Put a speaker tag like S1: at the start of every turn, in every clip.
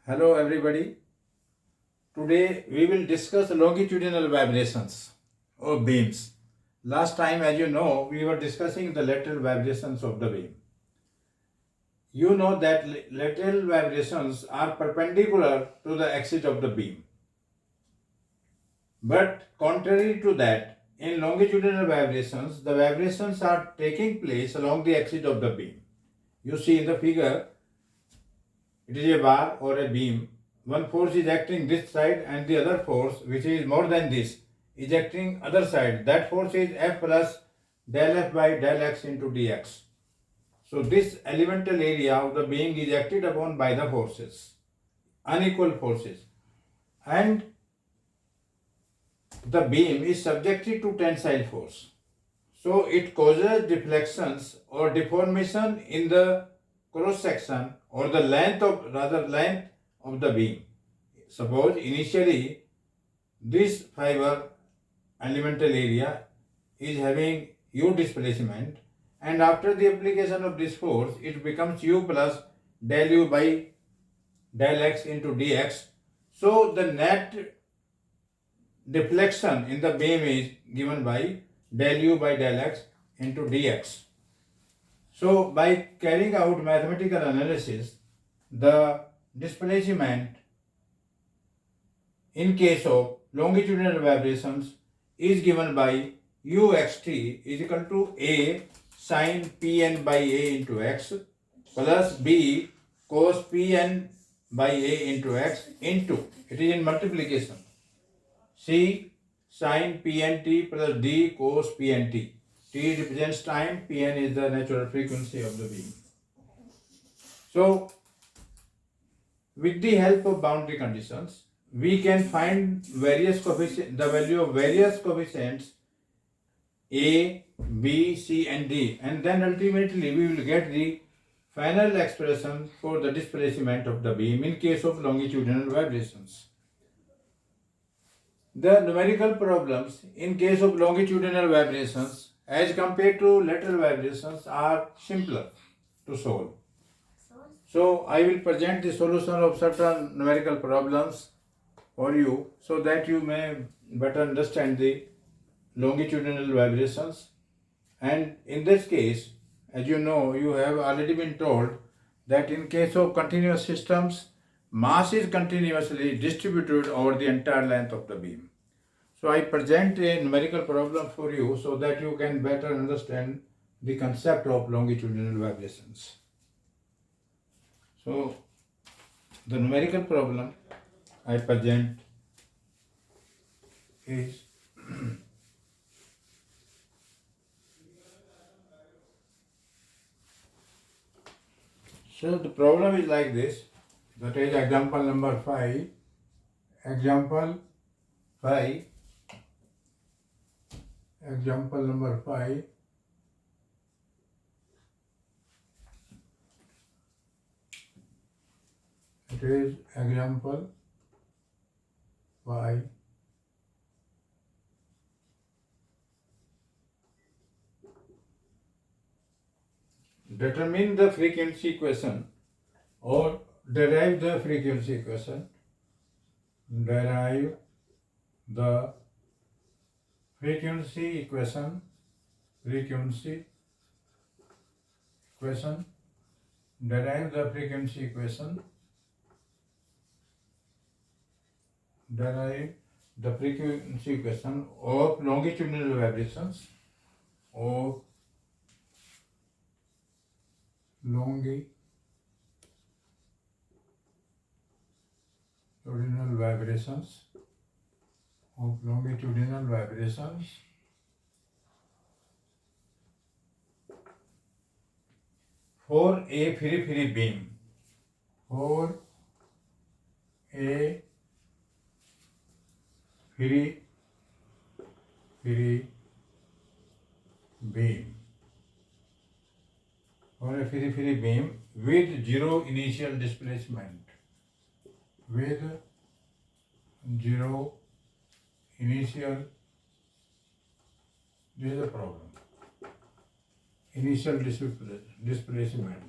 S1: Hello everybody. Today we will discuss longitudinal vibrations or beams. Last time, as you know, we were discussing the lateral vibrations of the beam. You know that lateral vibrations are perpendicular to the axis of the beam. But contrary to that, in longitudinal vibrations, the vibrations are taking place along the axis of the beam. You see in the figure, it is a bar or a beam. One force is acting this side and the other force, which is more than this, is acting other side. That force is F plus del F by del X into dx. So this elemental area of the being is acted upon by the forces, unequal forces. And the beam is subjected to tensile force. So it causes deflections or deformation in the cross section or the length of the beam. Suppose initially this fiber elemental area is having u displacement, and after the application of this force it becomes u plus del u by del x into dx. So the net deflection in the beam is given by del u by del x into dx. So by carrying out mathematical analysis, the displacement in case of longitudinal vibrations is given by uxt is equal to a sin pn by a into x plus b cos pn by a into x into, it is in multiplication, c sin pnt plus d cos pnt. T represents time, Pn is the natural frequency of the beam. So, with the help of boundary conditions, we can find various coefficients, the value of various coefficients A, B, C and D, and then ultimately we will get the final expression for the displacement of the beam in case of longitudinal vibrations. The numerical problems in case of longitudinal vibrations as compared to lateral vibrations are simpler to solve. So I will present the solution of certain numerical problems for you so that you may better understand the longitudinal vibrations. And in this case, as you know, you have already been told that in case of continuous systems, mass is continuously distributed over the entire length of the beam. So I present a numerical problem for you so that you can better understand the concept of longitudinal vibrations. So the numerical problem I present is so the problem is like this, that is example number 5. Example number 5. It is example 5. Determine the frequency equation or derive the frequency equation. Derive the frequency equation. Derive the frequency equation. Derive the frequency equation of longitudinal vibrations of longitudinal vibrations for a free beam. For a free beam. For a free beam with zero initial displacement. With zero initial, this is the problem. Initial displacement.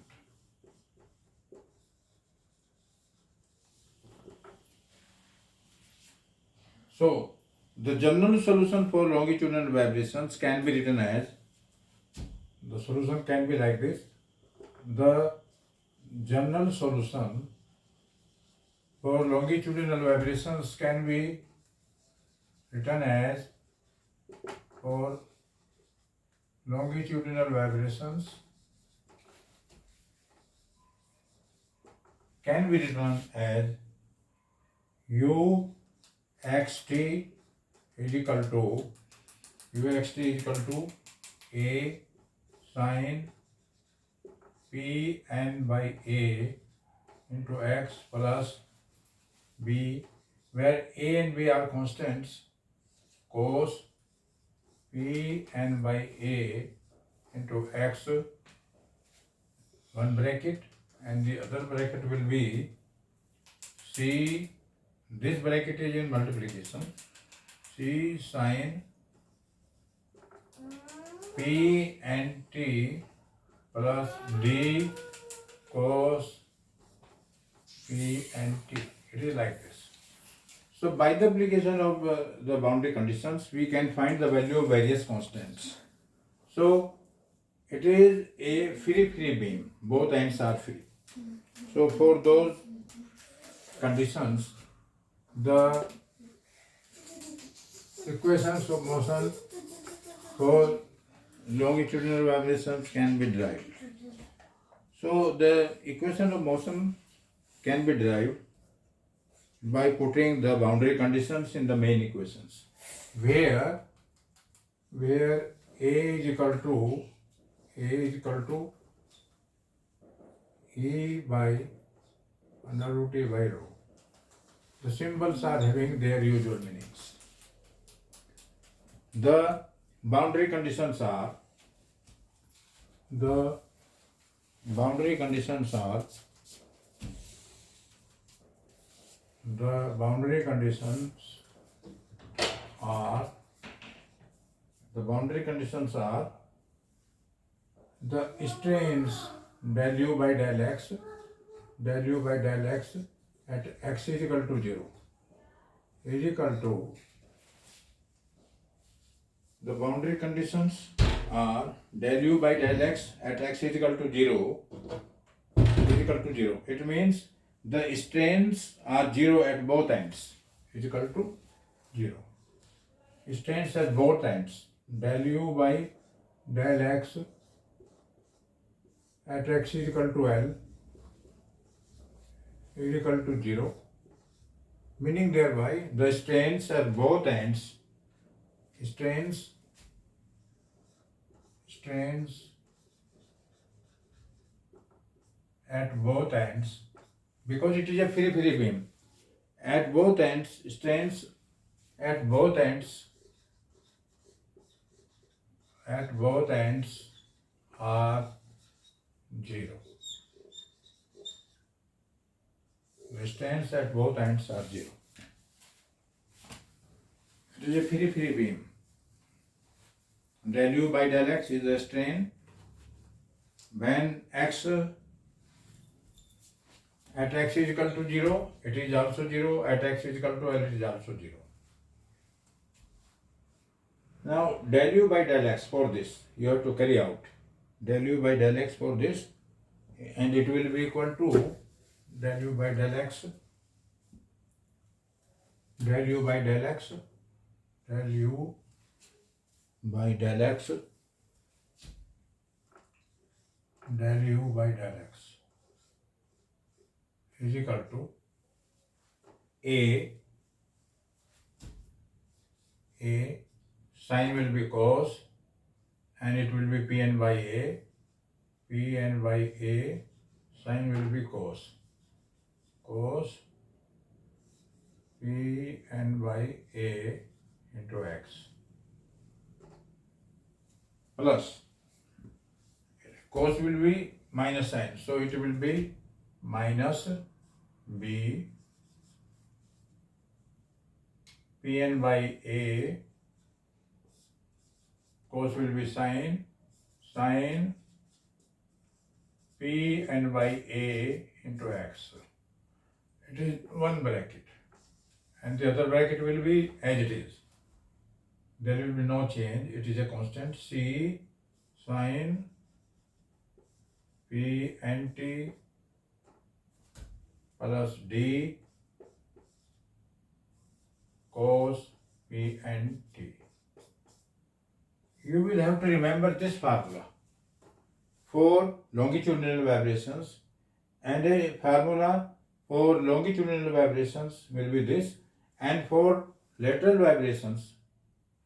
S1: So the general solution for longitudinal vibrations can be written as, the solution can be like this. The general solution for longitudinal vibrations can be written as, for longitudinal vibrations can be written as uxt is equal to a sine Pn by A into x plus b, where a and b are constants, cos Pn by A into x, one bracket, and the other bracket will be c, this bracket is in multiplication, c sine P and T plus d cos P and T. It is like this. So by the application of the boundary conditions, we can find the value of various constants. So it is a free beam. Both ends are free. So for those conditions, the equations of motion for longitudinal vibrations can be derived. So the equation of motion can be derived by putting the boundary conditions in the main equations, where A is equal to E by under root A by rho. The symbols are having their usual meanings. The boundary conditions are the boundary conditions are the strains del u by del x at x is equal to 0 is equal to, the boundary conditions are del u by del x at x is equal to 0 is equal to 0. It means the strains are 0 at both ends is equal to 0. Strains at both ends, del u by del x at x is equal to L is equal to 0, meaning thereby the strains at both ends, strains at both ends, because it is a free beam, at both ends, strains at both ends are 0. The strains at both ends are 0. It is a free beam. Del u by del x is a strain. When x at x is equal to 0, it is also 0. At x is equal to L, it is also 0. Now del u by del x for this, you have to carry out del u by del x for this, and it will be equal to del u by del x del u by del x is equal to a sine will be cos, and it will be Pn by A, sine will be cos Pn by A into x, plus cos will be minus sine, so it will be minus B Pn by A, cos will be sine Pn by A into x. It is one bracket, and the other bracket will be as it is. There will be no change. It is a constant. C sin P n t plus D cos P n t. You will have to remember this formula for longitudinal vibrations, and a formula for longitudinal vibrations will be this, and for lateral vibrations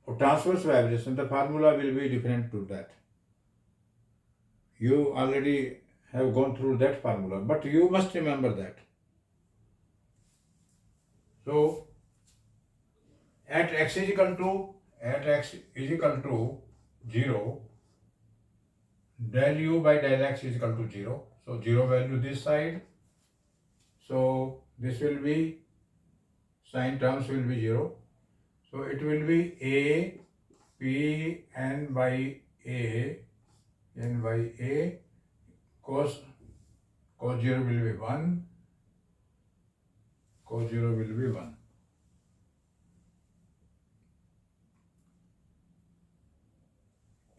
S1: or transverse vibration the formula will be different to that. You already have gone through that formula, but you must remember that. So at x is equal to 0, del u by del x is equal to 0. So 0 value this side. So this will be, sign terms will be 0. So it will be a p n by a cos 0 will be 1, cos 0 will be 1.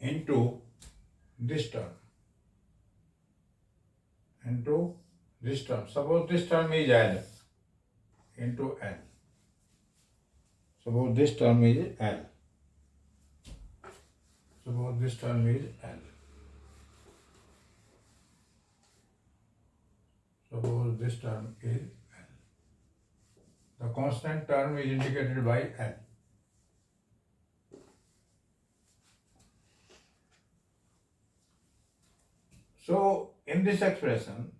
S1: Into this term, suppose this term is L into L. Suppose this term is L. Suppose this term is L. Suppose this term is L. The constant term is indicated by L. So in this expression,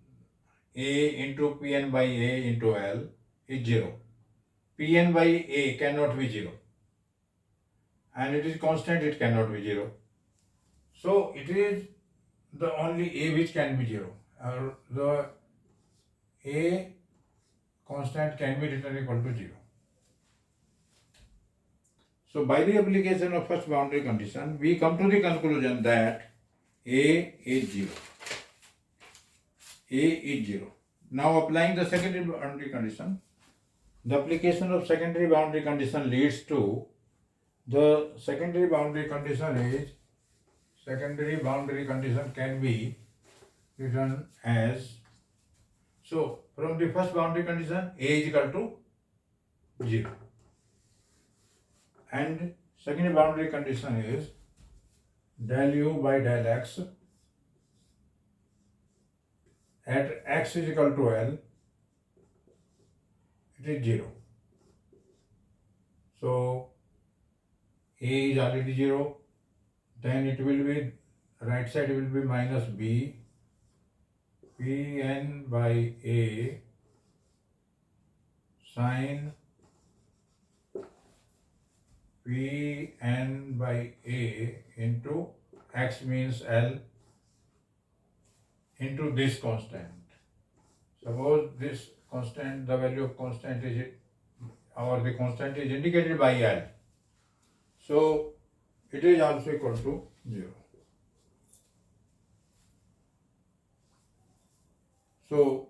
S1: A into Pn by A into L is 0. Pn by A cannot be 0. And it is constant, it cannot be 0. So it is the only A which can be 0. Or the A constant can be written equal to 0. So by the application of first boundary condition, we come to the conclusion that A is 0. A is 0. Now applying the secondary boundary condition, the application of secondary boundary condition leads to, the secondary boundary condition can be written as, so from the first boundary condition A is equal to 0, and secondary boundary condition is del u by del x at x is equal to L, it is 0. So A is already 0, then it will be, right side will be minus B, Pn by A sin Pn by A into x means L into this constant. Suppose this constant, the value of constant is, or the constant is indicated by L. So it is also equal to 0. So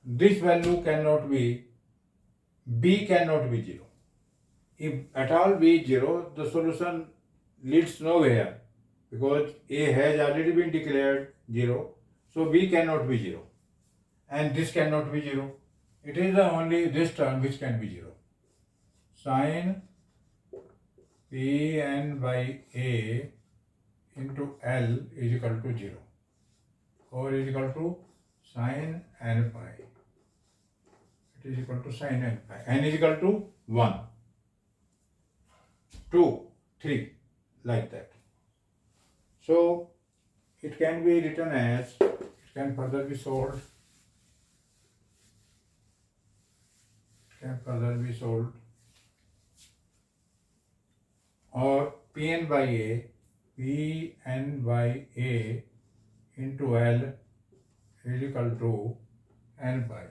S1: this value cannot be, B cannot be 0. If at all B is 0, the solution leads nowhere, because A has already been declared 0, so B cannot be 0, and this cannot be 0. It is the only this term which can be 0. Sin Pn by A into L is equal to 0, or is equal to sin n pi. It is equal to sin n pi. N is equal to 1, 2, 3, like that. So it can be written as, it can further be solved. Or Pn by A into L is equal to n pi.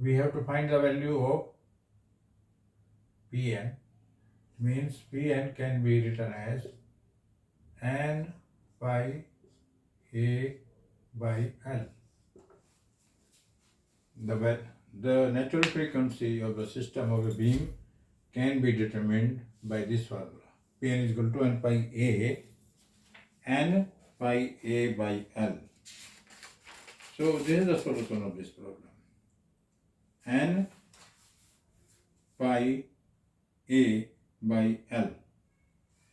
S1: We have to find the value of Pn. Means Pn can be written as n pi A by L. the natural frequency of the system of a beam can be determined by this formula. Pn is equal to n pi a by L. So this is the solution of this problem. N pi a by L,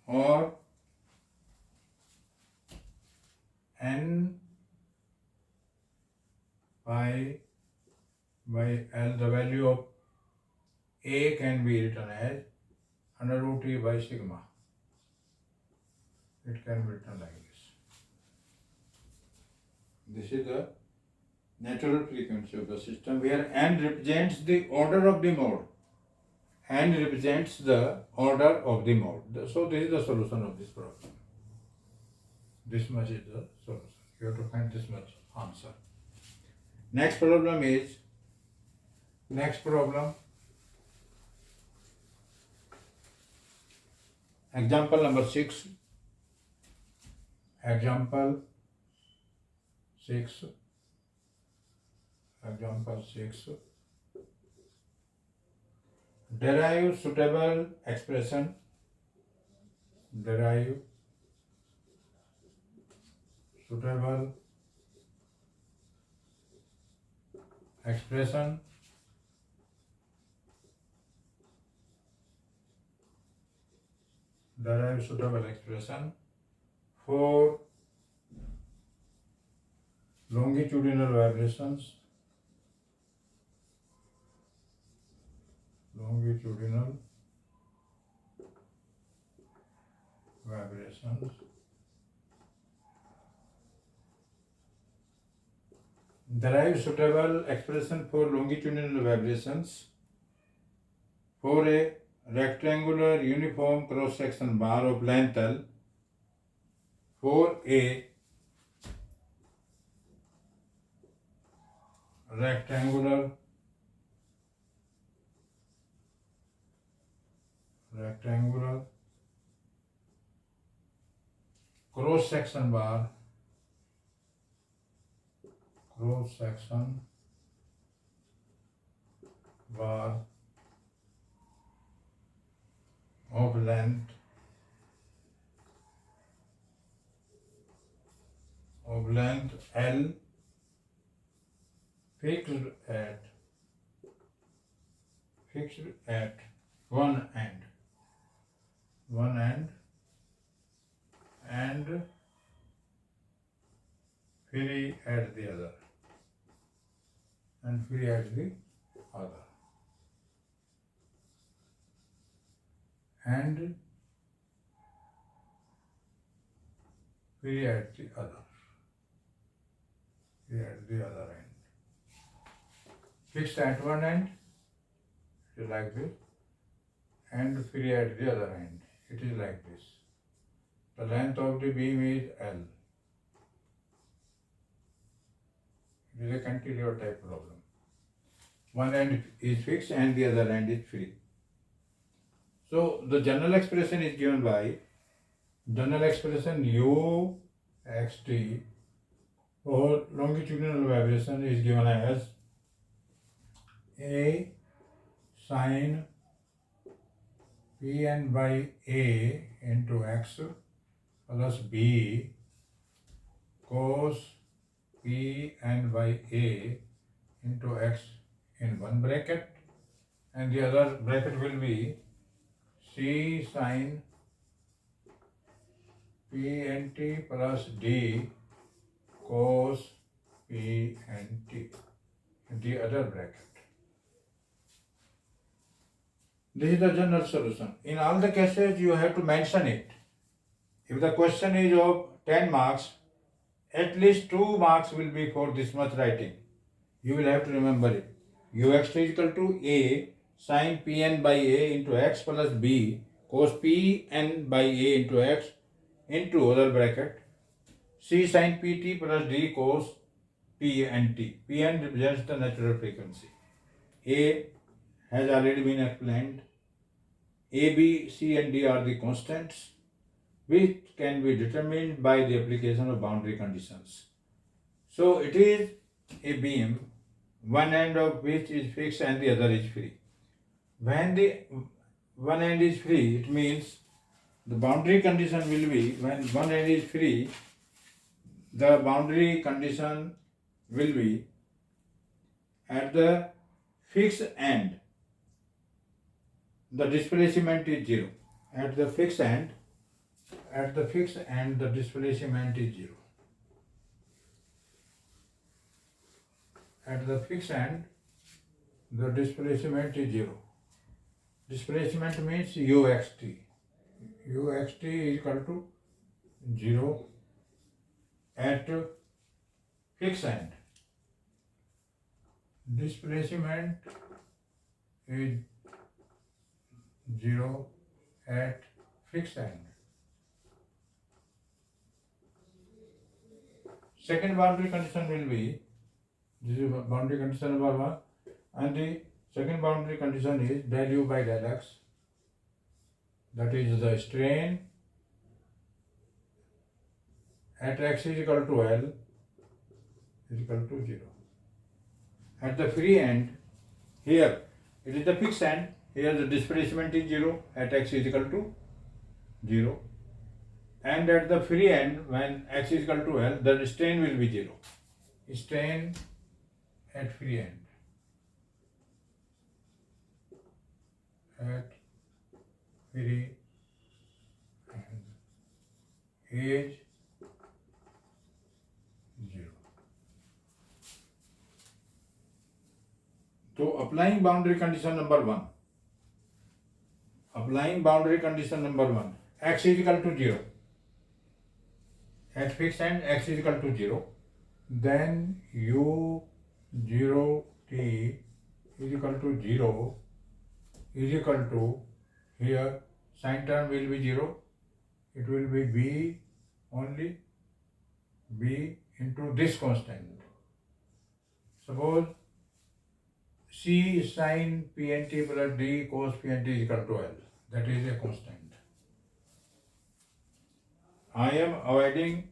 S1: or n pi by L, the value of a can be written as under root E by sigma. It can be written like this. This is the natural frequency of the system, where n represents the order of the mode. N represents the order of the mode. So this is the solution of this problem. This much is the solution. You have to find this much answer. Next problem. Example number 6. Example 6. Derive suitable expression. Derive suitable expression for longitudinal vibrations Derive suitable expression for longitudinal vibrations for a rectangular uniform cross-section bar of length L for a rectangular cross-section bar of length L fixed at one end and free at the other. And free at the other. End. Fixed at one end, it is like this, and free at the other end, it is like this. The length of the beam is L. It is a cantilever type problem. One end is fixed and the other end is free. So the general expression is given by u xt for longitudinal vibration is given as a sin Pn by a into x plus b cos Pn by a into x in one bracket, and the other bracket will be c sin Pnt plus d cos Pnt in the other bracket. This is the general solution. In all the cases, you have to mention it. If the question is of 10 marks, at least 2 marks will be for this much writing. You will have to remember it. Ux is equal to a sin Pn by a into x plus b cos Pn by a into x into other bracket c sin Pt plus d cos Pnt. Pn represents the natural frequency. A has already been explained. A, B, C and D are the constants which can be determined by the application of boundary conditions. So it is a beam one end of which is fixed and the other is free. When the one end is free, it means the boundary condition will be, when one end is free, the boundary condition will be at the fixed end, the displacement is zero. At the fixed end, the displacement is zero. At the fixed end, the displacement is zero. Displacement means uxt. Uxt is equal to 0 at fixed end. Displacement is 0 at fixed end. Second boundary condition will be, this is boundary condition number 1, and the second boundary condition is del u by del x, that is the strain at x is equal to L is equal to 0. At the free end, here it is the fixed end, here the displacement is 0 at x is equal to 0. And at the free end, when x is equal to L, the strain will be 0. Strain at free end. At free end is 0. So applying boundary condition number 1. Applying boundary condition number 1. X is equal to 0. At fixed end, x is equal to 0. Then u0 t is equal to 0 is equal to, here sign term will be 0. It will be b only, b into this constant. Suppose c sin pnt plus d cos pnt is equal to L. That is a constant. I am avoiding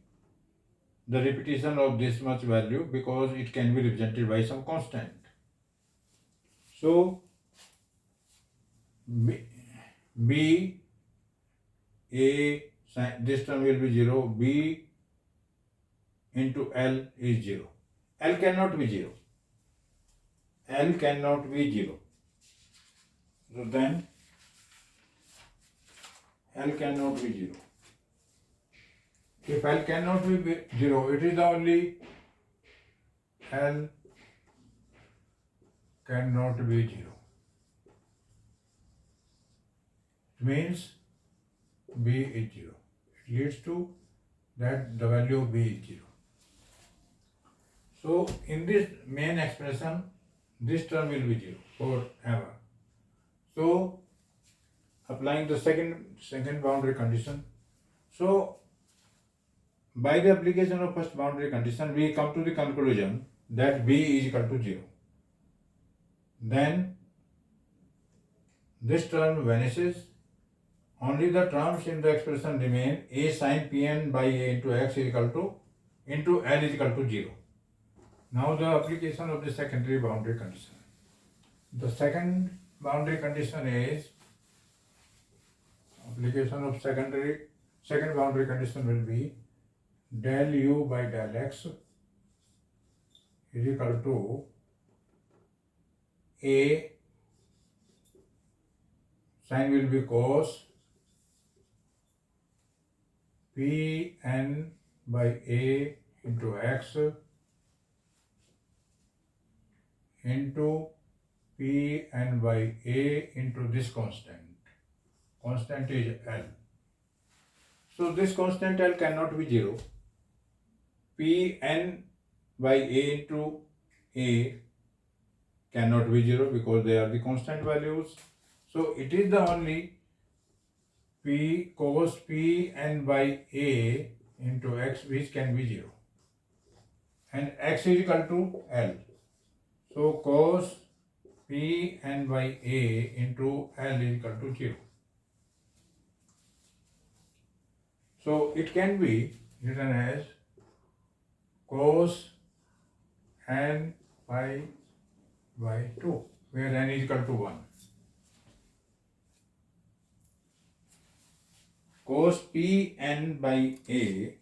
S1: the repetition of this much value because it can be represented by some constant. So b a sin, this term will be 0, b into L is 0. L cannot be 0. L cannot be 0. So then L cannot be 0. If L cannot be 0, it is the only L cannot be 0. It means B is 0. It leads to that the value of B is 0. So in this main expression, this term will be 0 forever. So applying the second boundary condition. So by the application of first boundary condition, we come to the conclusion that B is equal to 0. Then this term vanishes. Only the terms in the expression remain. A sin Pn by A into x is equal to into L is equal to 0. Now the application of the secondary boundary condition. The second boundary condition is, application of second boundary condition will be del u by del x is equal to A, sign will be cos Pn by A into x into Pn by A into this constant. Constant is L. So this constant L cannot be 0. Pn by A into A cannot be 0 because they are the constant values. So it is the only P cos Pn by A into x which can be 0. And x is equal to L. So cos Pn by A into L is equal to 0. So it can be written as cos n by by 2, where n is equal to 1. Cos Pn by A,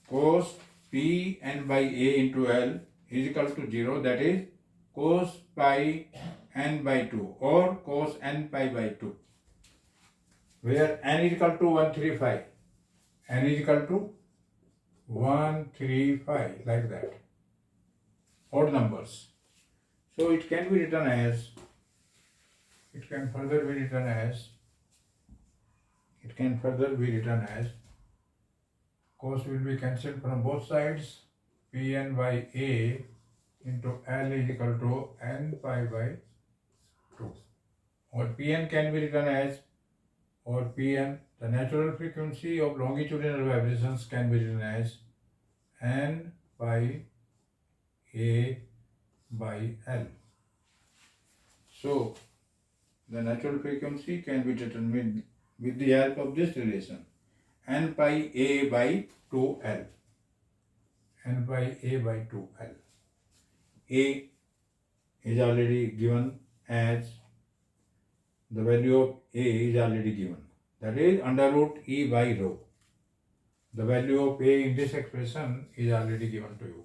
S1: cos Pn by A into L is equal to 0, that is cos pi n by 2 or cos n pi by 2, where n is equal to 135. N is equal to 135, like that. Odd numbers. So it can be written as, it can further be written as cos will be cancelled from both sides. Pn by A into L is equal to n pi by 2. Or Pn can be written as, or Pn, the natural frequency of longitudinal vibrations can be written as n pi A by L. So the natural frequency can be determined with the help of this relation, n pi A by 2L. N pi A by 2L. A is already given as, the value of A is already given, that is under root E by rho. The value of A in this expression is already given to you.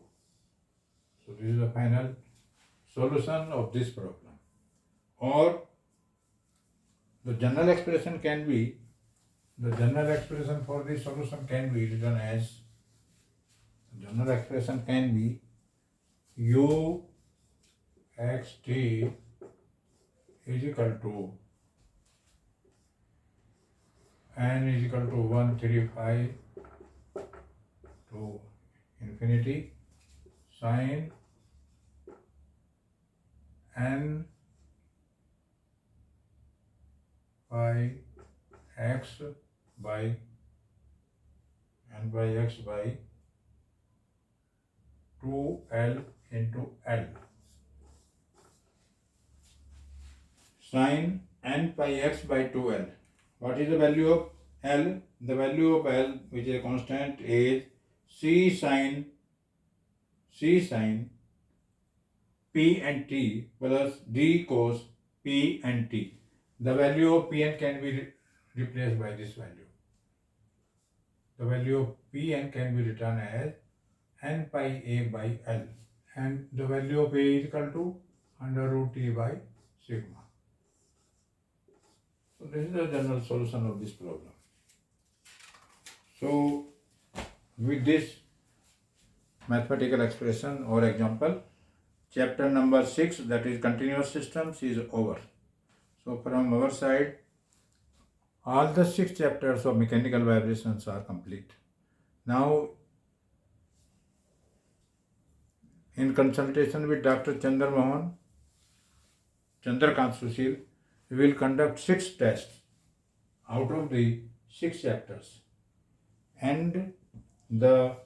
S1: So this is the final solution of this problem. Or the general expression can be, the general expression for this solution can be written as, general expression can be U xt is equal to n is equal to 135 to infinity sin n by x by 2L into L. Sin n pi x by 2L. What is the value of L? The value of L, which is a constant, is C sin P and T plus D cos P and T. The value of Pn can be replaced by this value. The value of Pn can be written as n pi A by L, and the value of A is equal to under root T by sigma. So this is the general solution of this problem. So with this mathematical expression or example, chapter number 6, that is continuous systems, is over. So from our side, all the 6 chapters of mechanical vibrations are complete. Now, in consultation with Dr. Chandrakant Sushil, we will conduct 6 tests out of the 6 chapters, and the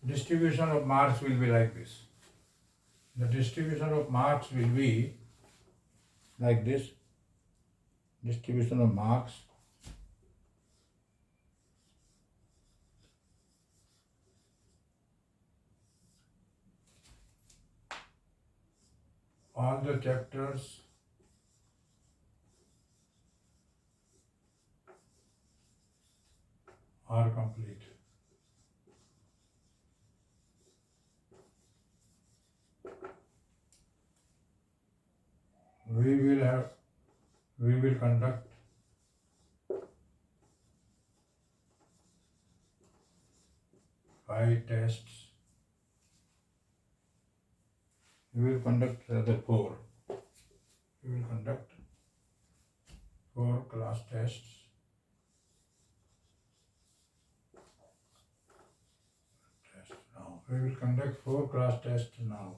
S1: distribution of marks will be like this. The distribution of marks will be like this. Distribution of marks. All the chapters are complete. We will conduct 5 tests. We will conduct rather 4. We will conduct 4 class tests. Now. We will conduct 4 class tests now.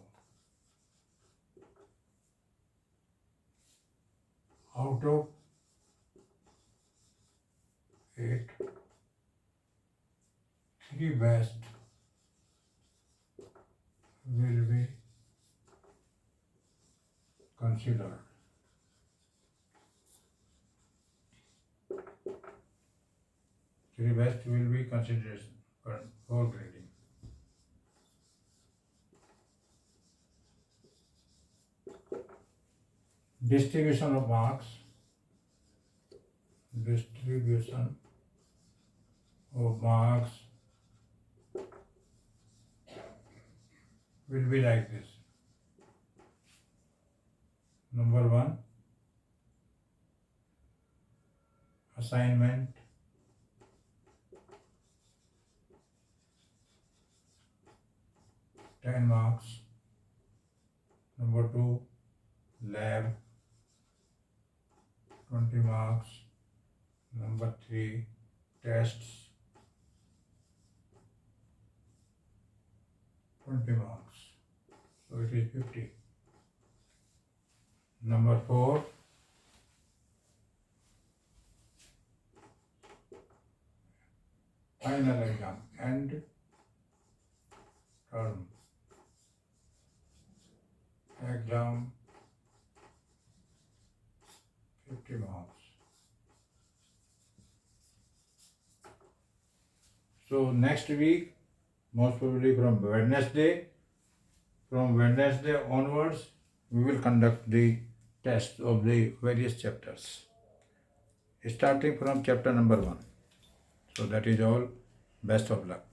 S1: Out of 8, 3 best will be considered. Three best will be consideration for grading. distribution of marks, distribution of marks will be like this. Number 1, assignment, ten marks. Number 2, lab, 20 marks. Number 3, tests, 20 marks. So it is 50. Number 4, final exam, end term exam, 50 marks. So next week, most probably from Wednesday onwards, we will conduct the tests of the various chapters, starting from chapter number 1. So that is all. Best of luck.